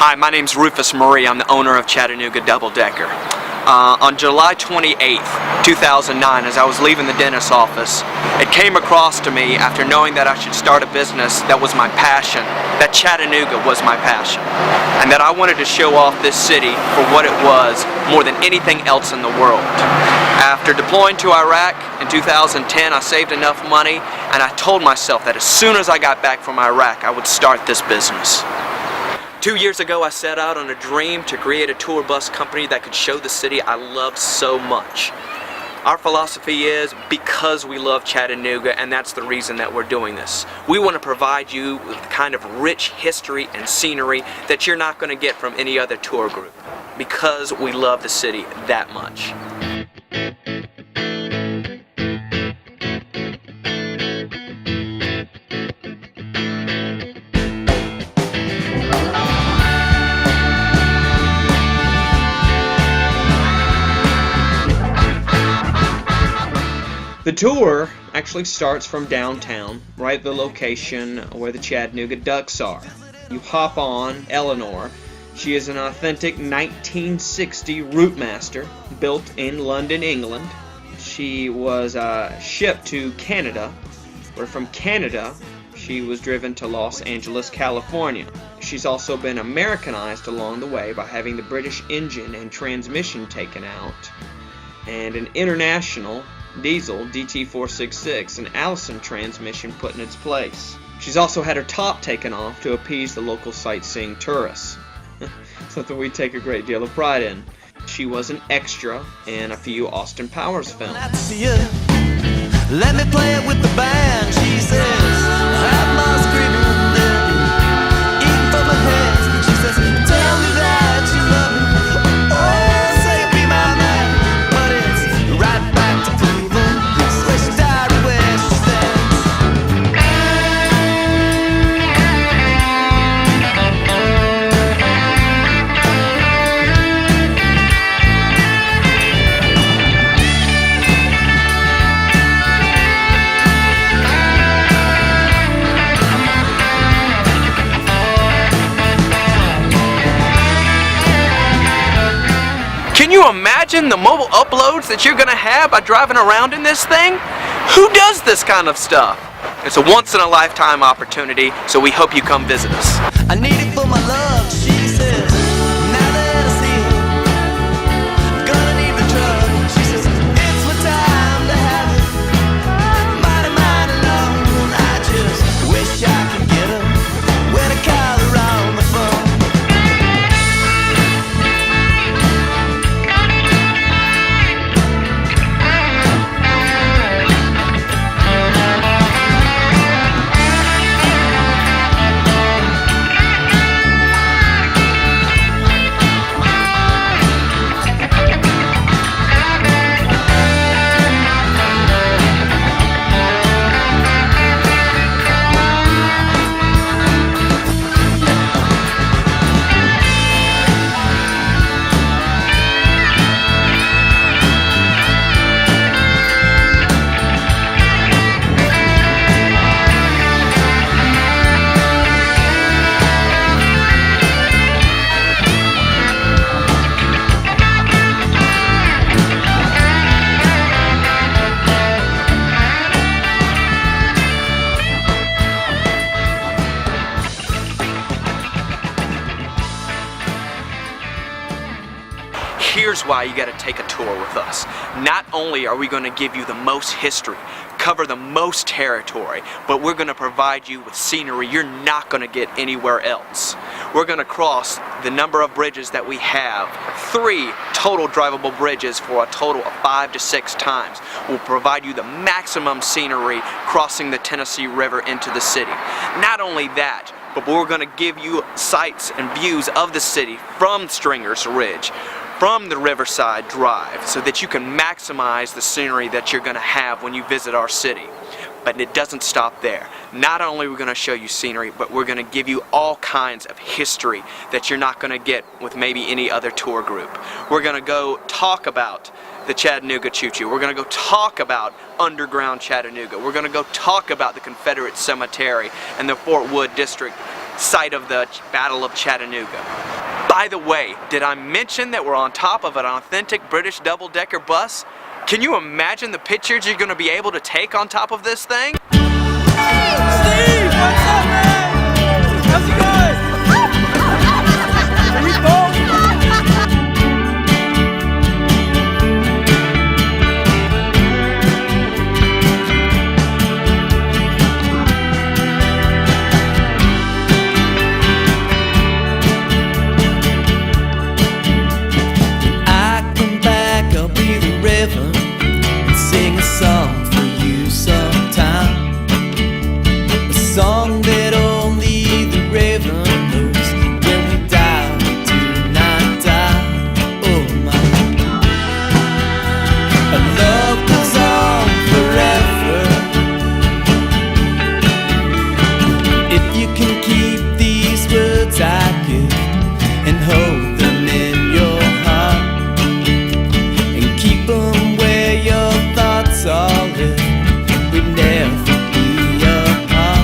Hi, my name's Rufus Murray. I'm the owner of Chattanooga Double Decker. On July 28th, 2009, as I was leaving the dentist's office, it came across to me after knowing that I should start a business that was my passion, that Chattanooga was my passion, and that I wanted to show off this city for what it was more than anything else in the world. After deploying to Iraq in 2010, I saved enough money, and I told myself that as soon as I got back from Iraq, I would start this business. 2 years ago, I set out on a dream to create a tour bus company that could show the city I loved so much. Our philosophy is because we love Chattanooga, and that's the reason that we're doing this. We want to provide you with the kind of rich history and scenery that you're not going to get from any other tour group, because we love the city that much. The tour actually starts from downtown, right at the location where the Chattanooga Ducks are. You hop on Eleanor. She is an authentic 1960 Routemaster built in London, England. She was shipped to Canada, where from Canada she was driven to Los Angeles, California. She's also been Americanized along the way by having the British engine and transmission taken out, and an international diesel DT466 and Allison transmission put in its place. She's also had her top taken off to appease the local sightseeing tourists, something we take a great deal of pride in. She was an extra in a few Austin Powers films. Let me play it with the band, she says. Have my screaming daddy eating from my hands. She says, tell me that you love me. Oh, say be my man. But it's right back to Cleveland. Where she died, where she stands. Can you imagine the mobile uploads that you're going to have by driving around in this thing? Who does this kind of stuff? It's a once-in-a-lifetime opportunity, so we hope you come visit us. I need it for my love, she says. Now that I see it, I'm gonna need the drug. She says, it's my time to have it. Mighty, mighty alone. I just wish I could get her when I call her on the phone. Here's why you got to take a tour with us. Not only are we going to give you the most history, cover the most territory, but we're going to provide you with scenery you're not going to get anywhere else. We're going to cross the number of bridges that we have, 3 total drivable bridges for a total of 5 to 6 times. We'll provide you the maximum scenery crossing the Tennessee River into the city. Not only that, but we're going to give you sights and views of the city from Stringer's Ridge, from the Riverside Drive, so that you can maximize the scenery that you're going to have when you visit our city. But it doesn't stop there. Not only are we going to show you scenery, but we're going to give you all kinds of history that you're not going to get with maybe any other tour group. We're going to go talk about the Chattanooga Choo Choo. We're going to go talk about underground Chattanooga. We're going to go talk about the Confederate Cemetery and the Fort Wood District, site of the Battle of Chattanooga. by the way, did I mention that we're on top of an authentic British double-decker bus? Can you imagine the pictures you're going to be able to take on top of this thing? Steve, what's up, man? How's it going? Here we go. I come back, I'll be the river and sing a song for you sometime. Song that only the river knows. When we die, we do not die. Oh my, our love goes on forever. If you can keep these words I give and hold them in your heart and keep them where your thoughts all live, we never be apart.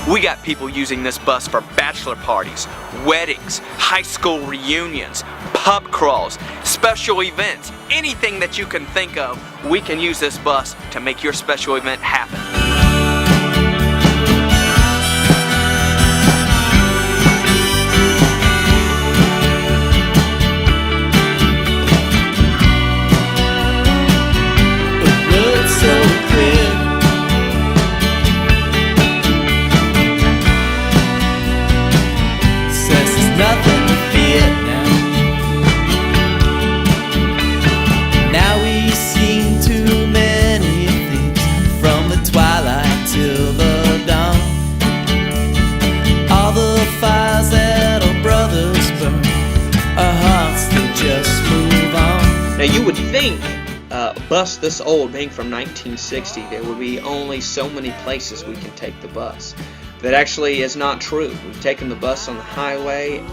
We got people using this bus for bachelor parties, weddings, high school reunions, pub crawls, special events, anything that you can think of, we can use this bus to make your special event happen. Nothing to fear now. Now we've seen too many things, from the twilight till the dawn. All the fires that our brothers burn, our hearts they just move on. Now you would think a bus this old, being from 1960, there would be only so many places we can take the bus. That actually is not true. We've taken the bus on the highway,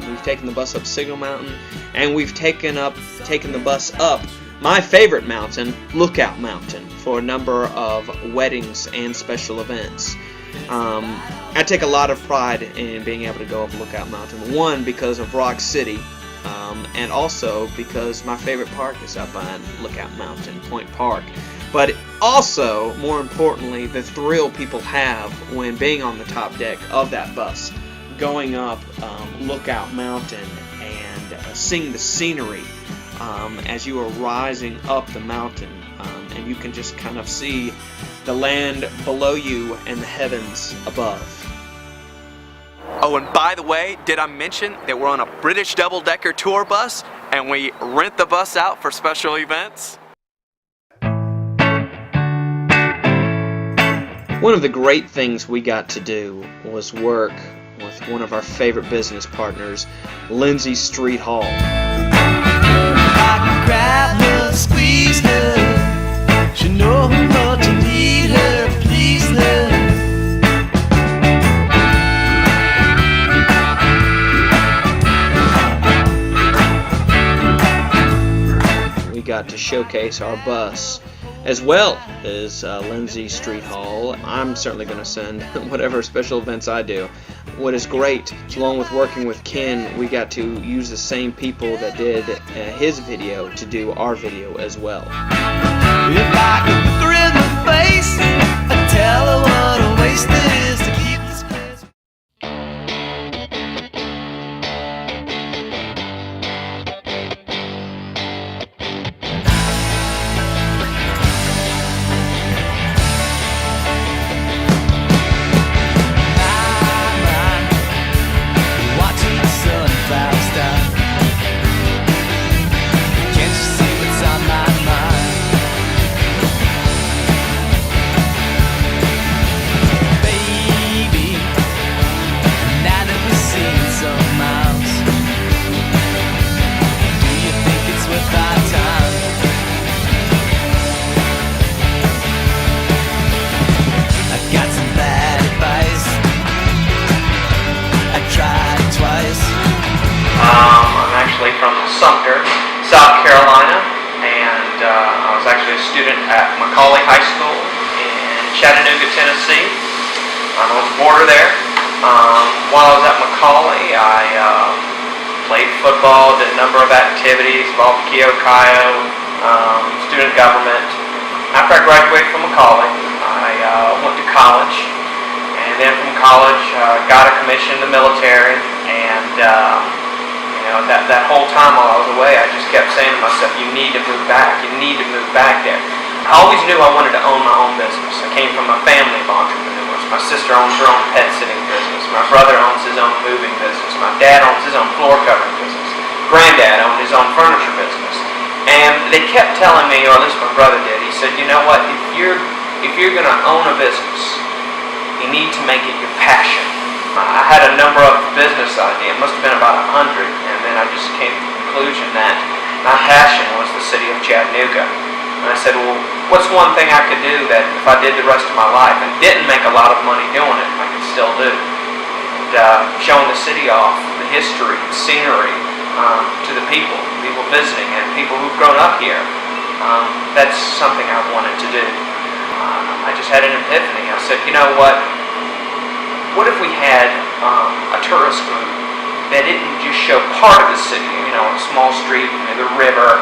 we've taken the bus up Signal Mountain, and we've taken the bus up my favorite mountain, Lookout Mountain, for a number of weddings and special events. I take a lot of pride in being able to go up Lookout Mountain. One, because of Rock City, and also because my favorite park is up on Lookout Mountain, Point Park. But also, more importantly, the thrill people have when being on the top deck of that bus, going up Lookout Mountain and seeing the scenery as you are rising up the mountain, and you can just kind of see the land below you and the heavens above. Oh, and by the way, did I mention that we're on a British double-decker tour bus and we rent the bus out for special events? One of the great things we got to do was work with one of our favorite business partners, Lindsay Street Hall. I can grab her, squeeze her. She know what you need her, please her. We got to showcase our bus, as well as Lindsay Street Hall. I'm certainly going to send whatever special events I do. What is great, along with working with Ken, we got to use the same people that did his video to do our video as well. If I could look her in the face, I'd tell her what a waste it is to keep this place. Watching the sun clouds down. Can't you see what's on my mind? Baby, actually from Sumter, South Carolina, and I was actually a student at Macaulay High School in Chattanooga, Tennessee. I was a boarder there. While I was at Macaulay, I played football, did a number of activities, involved Kio, student government. After I graduated from Macaulay, I went to college, and then from college got a commission in the military, and that whole time while I was away, I just kept saying to myself, you need to move back, you need to move back there. I always knew I wanted to own my own business. I came from a family of entrepreneurs. My sister owns her own pet sitting business. My brother owns his own moving business. My dad owns his own floor covering business. Granddad owned his own furniture business. And they kept telling me, or at least my brother did, he said, you know what, if you're going to own a business, you need to make it your passion. I had a number of business ideas, it must have been about 100, and then I just came to the conclusion that my passion was the city of Chattanooga. And I said, well, what's one thing I could do that if I did the rest of my life and didn't make a lot of money doing it, I could still do? And showing the city off, the history, the scenery, to the people visiting and people who've grown up here. That's something I wanted to do. I just had an epiphany. I said, you know what? What if we had a tourist group that didn't just show part of the city, a small street, the river,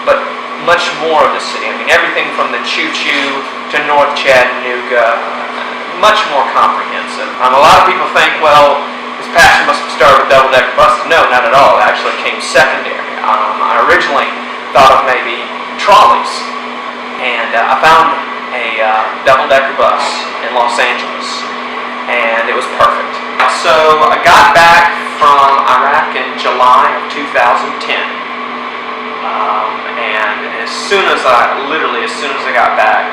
but much more of the city. I mean, everything from the choo-choo to North Chattanooga, much more comprehensive. A lot of people think, well, his passion must have started with double-decker buses. No, not at all. It actually came secondary. I originally thought of maybe trolleys, and I found a double-decker bus in Los Angeles, and it was perfect. So I got back from Iraq in July of 2010. And as soon as I got back,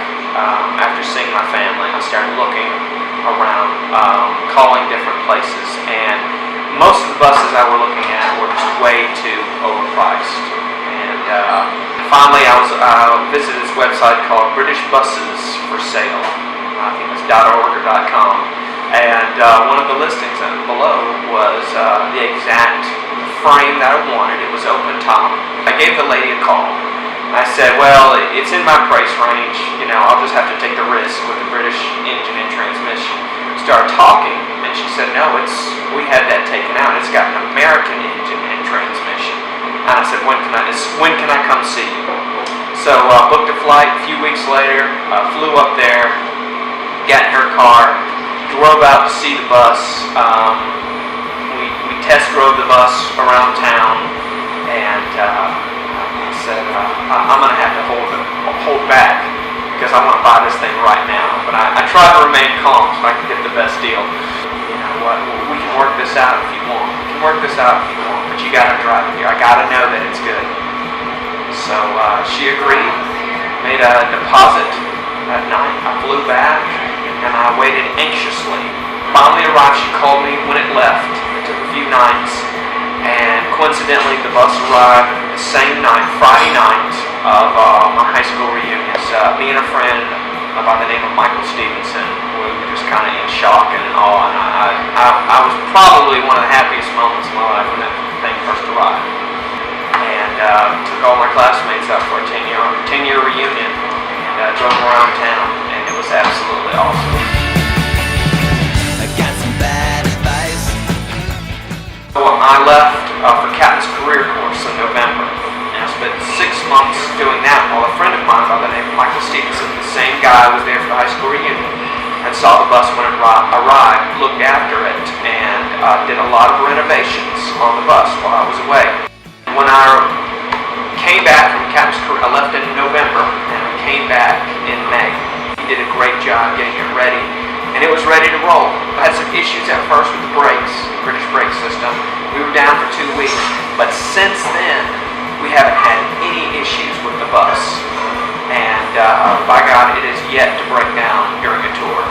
after seeing my family, I started looking around, calling different places, and most of the buses I were looking at were just way too overpriced. And finally, I visited this website called British Buses for Sale. I think it's .org or .com. And one of the listings below was the exact frame that I wanted. It was open top. I gave the lady a call. I said, well, it's in my price range. I'll just have to take the risk with the British engine and transmission. Started talking, and she said, no, we had that taken out. It's got an American engine and transmission. And I said, when can I come see you? So booked a flight. A few weeks later, flew up there, got in her car, drove out to see the bus. We test drove the bus around town, and I said, I'm going to have to hold back because I want to buy this thing right now. But I tried to remain calm so I could get the best deal. You know what? We can work this out if you want. But you got to drive it here. I got to know that it's good. So she agreed, made a deposit that night. I flew back, and I waited anxiously. Finally arrived. She called me when it left. It took a few nights, and coincidentally, the bus arrived the same night, Friday night of my high school reunions. Me and a friend by the name of Michael Stevenson, we were just kind of in shock and in awe, and I was probably one of the happiest moments of my life when that thing first arrived. And took all my classmates out for a 10-year reunion, and drove around town, and it was absolutely awesome. I got some bad advice. So I left for Captain's Career Course in November, and I spent 6 months doing that while a friend of mine by the name of Michael Stevenson, the same guy was there for the high school reunion, and saw the bus when it arrived, looked after it, and did a lot of renovations on the bus while I was away. When I came back from Captain's Career, I left in November, and I came back in May. He did a great job getting it ready, and it was ready to roll. I had some issues at first with the brakes, the British brake system. We were down for 2 weeks, but since then, we haven't had any issues with the bus. And by God, it is yet to break down during a tour.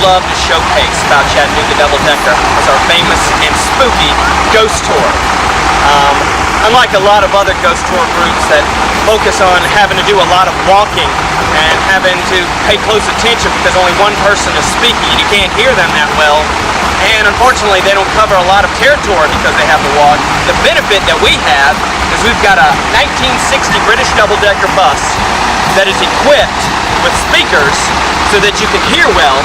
love to showcase about Chattanooga Double Decker is our famous and spooky ghost tour. Unlike a lot of other ghost tour groups that focus on having to do a lot of walking and having to pay close attention because only one person is speaking and you can't hear them that well, and unfortunately they don't cover a lot of territory because they have to walk, the benefit that we have is we've got a 1960 British double-decker bus that is equipped with speakers so that you can hear well.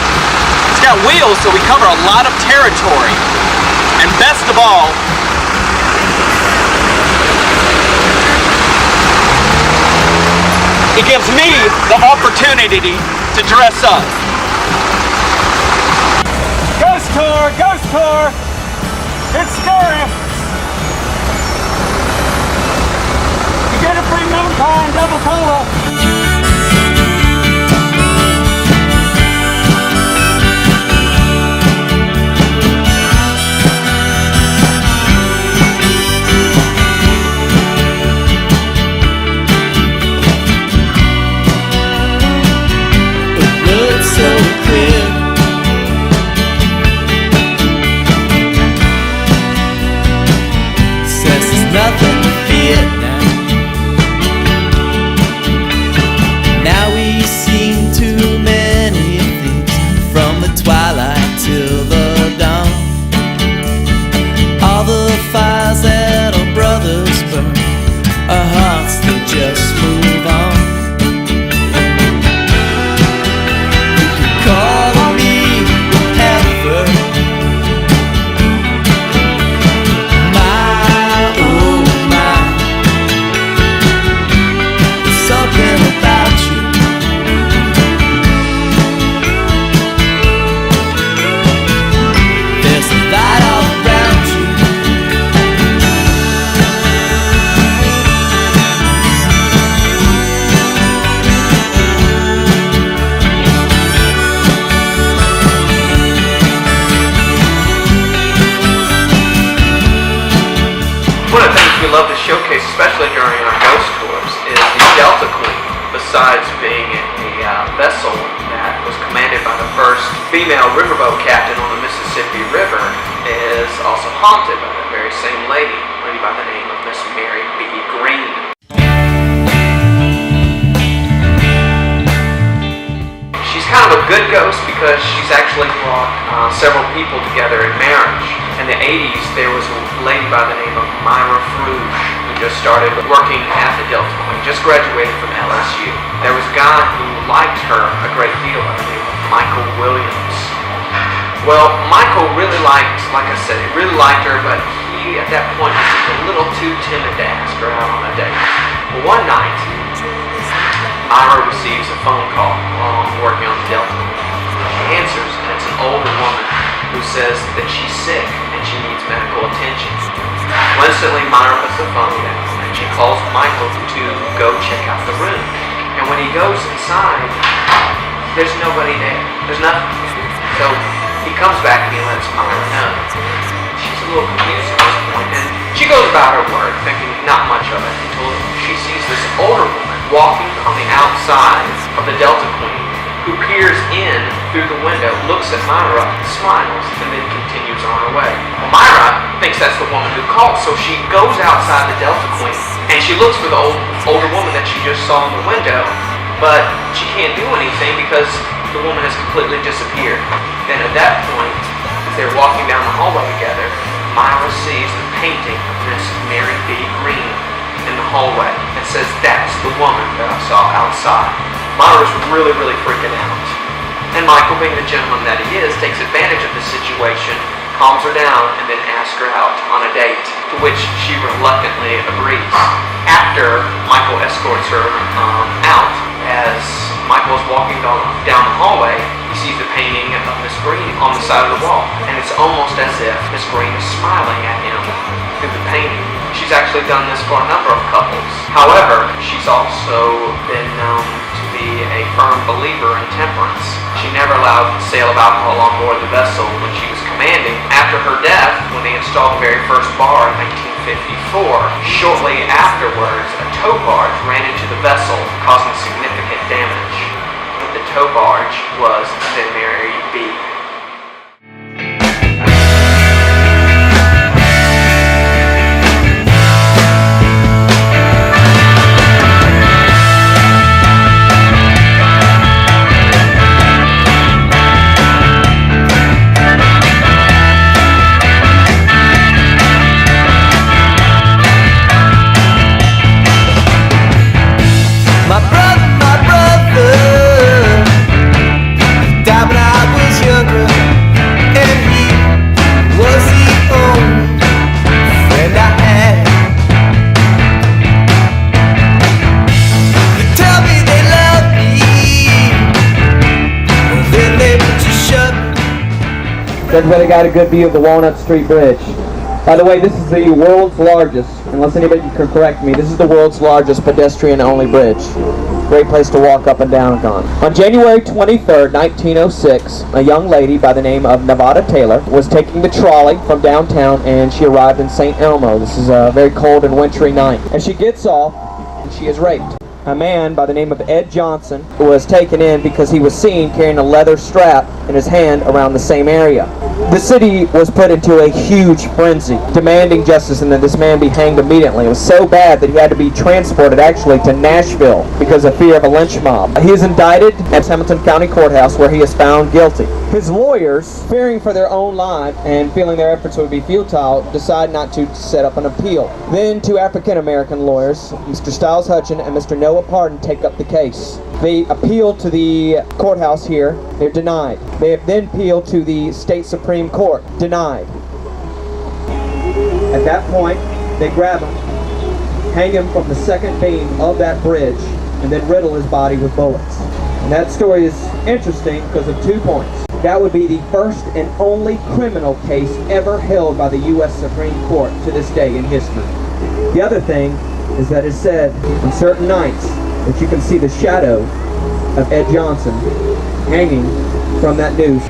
It's got wheels so we cover a lot of territory, and best of all, it gives me the opportunity to dress up. Ghost tour, ghost tour. It's scary. You get a free moon pie and double cola. Nothing to fear now. Now we've seen too many things, from the twilight till the dawn. All the fires that our brothers burn, our hearts they just move on. You can call me whatever. One of the things we love to showcase, especially during our ghost tours, is the Delta Queen. Besides being a vessel that was commanded by the first female riverboat captain on the Mississippi River, is also haunted by that very same lady by the name of Miss Mary B. Green. She's kind of a good ghost because she's actually brought several people together in marriage. In the 80s, there was a lady by the name of Myra Fruge who just started working at the Delta Queen, just graduated from LSU. There was a guy who liked her a great deal by the name of Michael Williams. Well, Michael really liked, like I said, he really liked her, but he at that point was just a little too timid to ask her out on a date. Well, one night, Myra receives a phone call while working on the Delta Queen. She answers, and it's an older woman who says that she's sick and she needs medical attention. Well, instantly, Myra puts the phone down and she calls Michael to go check out the room. And when he goes inside, there's nobody there. There's nothing. So he comes back and he lets Myra know. She's a little confused at this point, and she goes about her work thinking not much of it until she sees this older woman walking on the outside of the Delta Queen, who peers in through the window, looks at Myra, smiles, and then continues on her way. Well, Myra thinks that's the woman who called, so she goes outside the Delta Queen, and she looks for the older woman that she just saw in the window, but she can't do anything because the woman has completely disappeared. Then at that point, as they're walking down the hallway together, Myra sees the painting of Miss Mary B. Green in the hallway and says, "That's the woman that I saw outside." Myra's really, really freaking out. And Michael, being the gentleman that he is, takes advantage of the situation, calms her down, and then asks her out on a date, to which she reluctantly agrees. After Michael escorts her out, as Michael is walking down the hallway, he sees the painting of Miss Green on the side of the wall, and it's almost as if Miss Green is smiling at him through the painting. She's actually done this for a number of couples. However, she's also been known to be a firm believer in temperance. She never allowed the sale of alcohol on board the vessel when she was commanding. After her death, when they installed the very first bar in 1954, shortly afterwards, a tow barge ran into the vessel, causing significant damage. The tow barge was the Mary B. Everybody got a good view of the Walnut Street Bridge. By the way, this is the world's largest, unless anybody can correct me, this is the world's largest pedestrian-only bridge. Great place to walk up and down on. On January 23rd, 1906, a young lady by the name of Nevada Taylor was taking the trolley from downtown, and she arrived in St. Elmo. This is a very cold and wintry night. And she gets off, and she is raped. A man by the name of Ed Johnson was taken in because he was seen carrying a leather strap in his hand around the same area. The city was put into a huge frenzy, demanding justice and that this man be hanged immediately. It was so bad that he had to be transported actually to Nashville because of fear of a lynch mob. He is indicted at Hamilton County Courthouse where he is found guilty. His lawyers, fearing for their own life and feeling their efforts would be futile, decide not to set up an appeal. Then two African-American lawyers, Mr. Styles Hutchin and Mr. Noah Pardon, take up the case. They appeal to the courthouse here. They're denied. They have then appealed to the state Supreme Court. Denied. At that point, they grab him, hang him from the second beam of that bridge, and then riddle his body with bullets. And that story is interesting because of 2 points. That would be the first and only criminal case ever held by the U.S. Supreme Court to this day in history. The other thing is that it's said on certain nights that you can see the shadow of Ed Johnson hanging from that noose.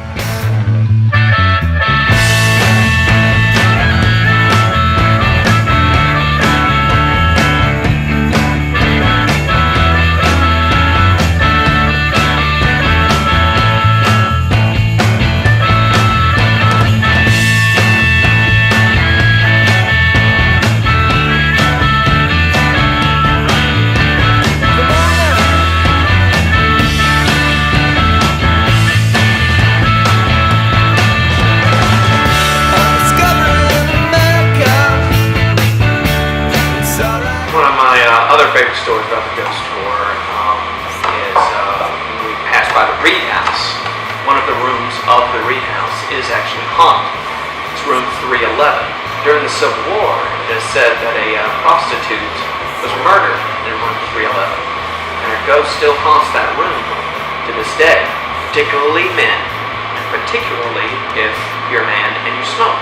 Favorite stories about the ghost tour is when we passed by the Reed House. One of the rooms of the Reed House is actually haunted. It's room 311. During the Civil War, it is said that a prostitute was murdered in room 311, and her ghost still haunts that room to this day, particularly men, and particularly if you're a man and you smoke.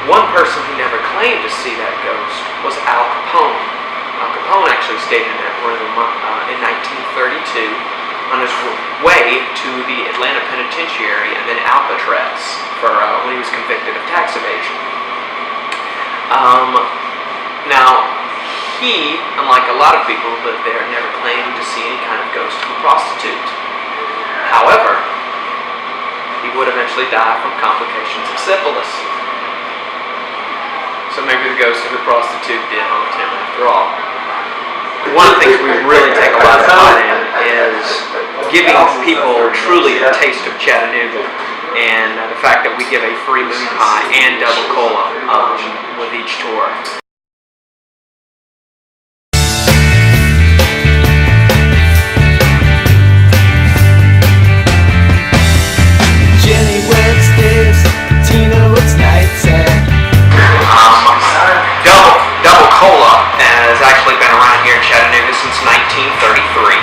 One person who never claimed to see that ghost was Al Capone. Al Capone actually stayed in that room in 1932 on his way to the Atlanta Penitentiary and then Alcatraz for when he was convicted of tax evasion. Now, he, unlike a lot of people who lived there, never claimed to see any kind of ghost of a prostitute. However, he would eventually die from complications of syphilis. So maybe the ghost of the prostitute did haunt him after all. One of the things we really take a lot of pride in is giving people truly a taste of Chattanooga, and the fact that we give a free moon pie and double cola with each tour. Jenny works days, Tina works nights, Double cola has actually been around here in Chattanooga since 1933.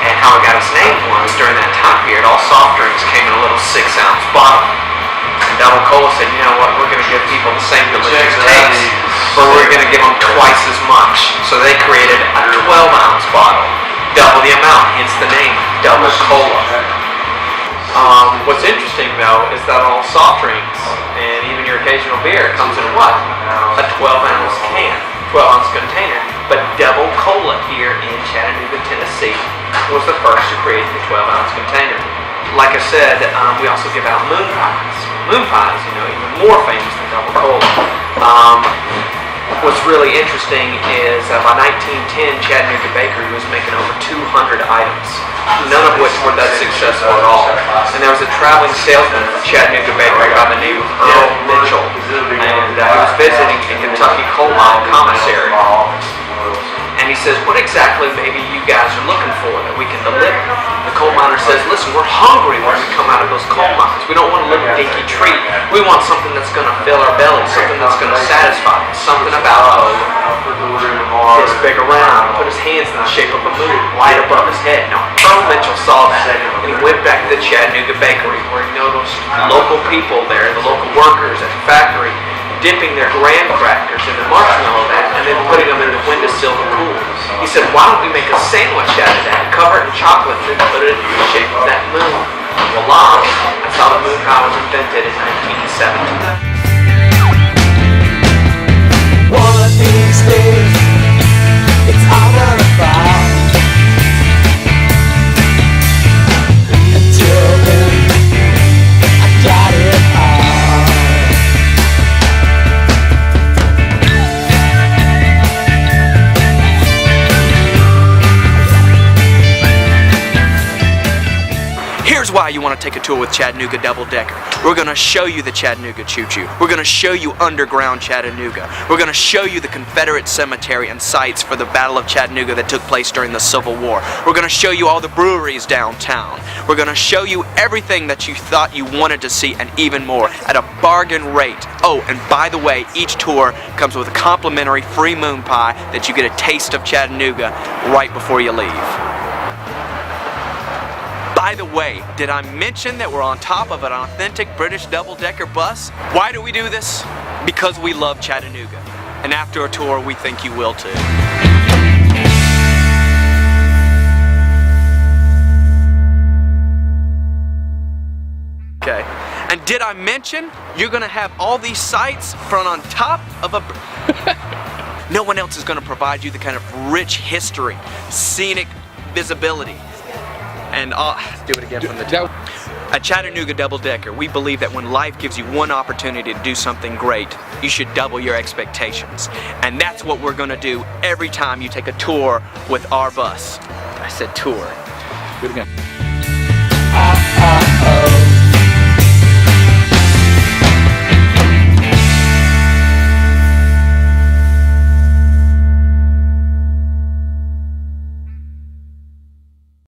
And how it got its name was during that time period, all soft drinks came in a little 6-ounce bottle. And Double Cola said, you know what, we're going to give people the same delicious taste, but we're going to give them twice as much. So they created a 12-ounce bottle, double the amount, hence the name, Double Cola. What's interesting though is that all soft drinks and even your occasional beer comes in what? A 12-ounce can, 12-ounce container. But Double Cola here in Chattanooga, Tennessee was the first to create the 12-ounce container. Like I said, we also give out moon pies. Moon pies, you know, even more famous than Double Cola. What's really interesting is by 1910, Chattanooga Bakery was making over 200 items, none of which were that successful at all. And there was a traveling salesman from Chattanooga Bakery by the name of Earl Mitchell, and he was visiting the Kentucky Coal Mine Commissary. And he says, what exactly maybe you guys are looking for that we can deliver? The coal miner says, listen, we're hungry when we come out of those coal mines. We don't want a little dinky treat. We want something that's going to fill our belly, something that's going to satisfy us, something about this big around. Put his hands in the shape of a moon right above his head. Now, Earl Mitchell saw that, and he went back to the Chattanooga bakery where he noticed local people there, the local workers at the factory, dipping their graham crackers in the marshmallow vat and then putting them in the windowsill to cool. He said, why don't we make a sandwich out of that, cover it in chocolate, and put it in the shape of that moon? Voila! That's how the moon pie was invented in 1917. One of these days, it's all gonna fall. Until then, I got it all. Here's why you want to take a tour with Chattanooga Double Decker. We're going to show you the Chattanooga Choo Choo. We're going to show you underground Chattanooga. We're going to show you the Confederate cemetery and sites for the Battle of Chattanooga that took place during the Civil War. We're going to show you all the breweries downtown. We're going to show you everything that you thought you wanted to see and even more at a bargain rate. Oh, and by the way, each tour comes with a complimentary free moon pie that you get a taste of Chattanooga right before you leave. By the way, did I mention that we're on top of an authentic British double-decker bus? Why do we do this? Because we love Chattanooga. And after a tour, we think you will too. Okay. And did I mention you're gonna have all these sites from on top of a... No one else is gonna provide you the kind of rich history, scenic visibility. And I'll do it again from the top. At Chattanooga Double Decker, we believe that when life gives you one opportunity to do something great, you should double your expectations. And that's what we're gonna do every time you take a tour with our bus. I said tour. Do it again.